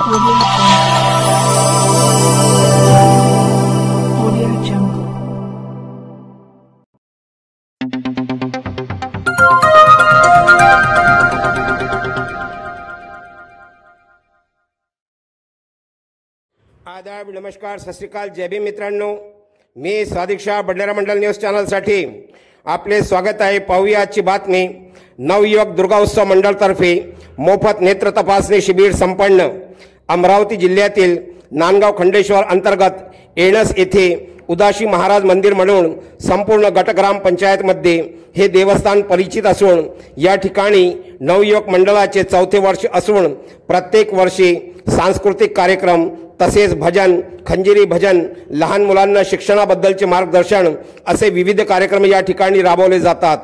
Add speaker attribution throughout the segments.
Speaker 1: Audio Jungle.
Speaker 2: आदाब, नमस्कार, सत श्री अकाल, जय भीम मित्रांनो. मी स्वादिक शाह, बडनेरा मंडल न्यूज चॅनलसाठी आपले स्वागत आहे. पाहूया आजची बातमी. नवयुवक दुर्गा उत्सव मंडळतर्फे मोफत नेत्र तपासणी शिबिर संपन्न. अमरावती जिल्ह्यातील नांदगाव खंडेश्वर अंतर्गत एणस येथे उदासी महाराज मंदिर म्हणून संपूर्ण गटग्राम पंचायतमध्ये हे देवस्थान परिचित असून या ठिकाणी नवयुवक मंडळाचे 4थे वर्ष असून प्रत्येक वर्षी सांस्कृतिक कार्यक्रम तसेच भजन, खंजिरी भजन, लहान मुलांना शिक्षणाबद्दलचे मार्गदर्शन असे विविध कार्यक्रम या ठिकाणी राबवले जातात.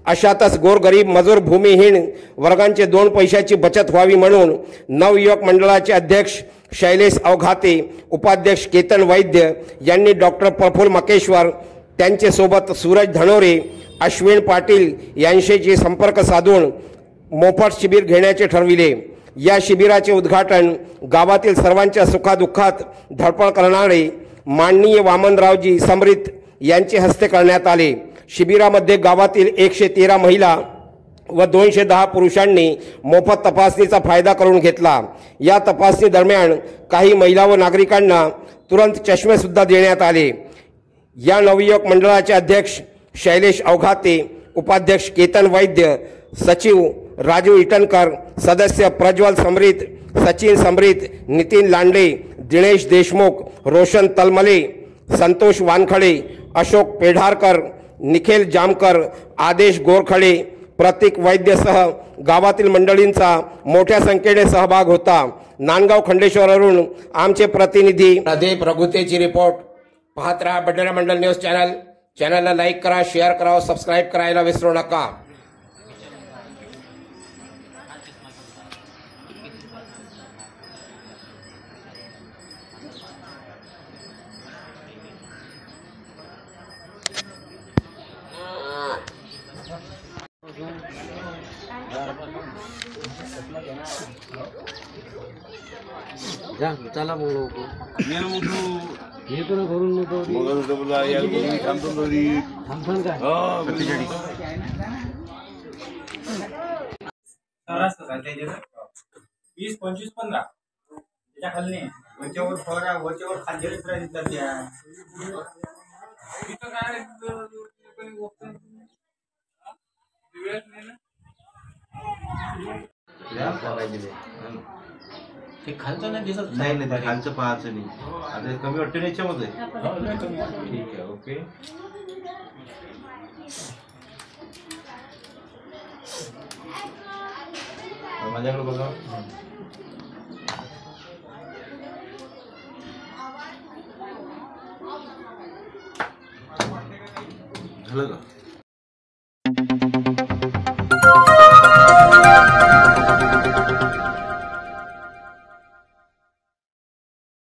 Speaker 2: अशातच गोरगरीब मजूर भूमिहीन वर्गांचे 2 पैशाची बचत व्हावी म्हणून नवयुवक मंडळाचे अध्यक्ष शैलेश अवघाते, उपाध्यक्ष केतन वैद्य यांनी डॉक्टर प्रफुल्ल मकेश्वर, त्यांचे सोबत सूरज धनोरे, अश्विन पाटील यांच्याशी संपर्क साधून मोफत शिबिर घेण्याचे ठरविले. या शिबिराचे उद्घाटन गावातील सर्वांच्या सुखादुःखात धडपड करणारे माननीय वामनरावजी समरीत यांचे हस्ते करण्यात आले. शिबिरामध्ये गावातील 113 महिला व 210 पुरुषांनी मोफत तपासणीचा फायदा करून घेतला. या तपासणी दरम्यान काही महिला व नागरिकांना तुरंत चष्मे सुद्धा देण्यात आले. या नवयुवक मंडळाचे अध्यक्ष शैलेश अवघाते, उपाध्यक्ष केतन वैद्य, सचिव राजू इटनकर, सदस्य प्रज्वल समरीत, सचिन समरीत, नितीन लांडे, दिनेश देशमुख, रोशन तलमले, संतोष वानखडे, अशोक पेढारकर, निखिल जामकर, आदेश गोरखडे, प्रतीक वैद्यसह गावातील मंडळींचा मोठ्या संख्येने सहभाग होता. नांदगाव खंडेश्वरवरून आमचे प्रतिनिधी प्रदीप रघुतेची रिपोर्ट. पाहत रहा बडनेरा मंडल न्यूज चॅनल. चॅनलला लाईक करा, शेअर करा, सबस्क्राईब करायला विसरू नका.
Speaker 3: जा चला मग लोक हे पण करून नव्हतो थांबतो काय
Speaker 4: वीस 25 15 त्याच्या खाली वरच्यावर फळा वरच्यावर खाल्लेले दिसतात त्या तिथं काय ते खालचं नाही दिसत.
Speaker 5: नाही खालचं पाहायचं नाही. आता कमी वाटतं नाही याच्यामध्ये. ठीक आहे, ओके. माझ्याकडे बघा. झालं का?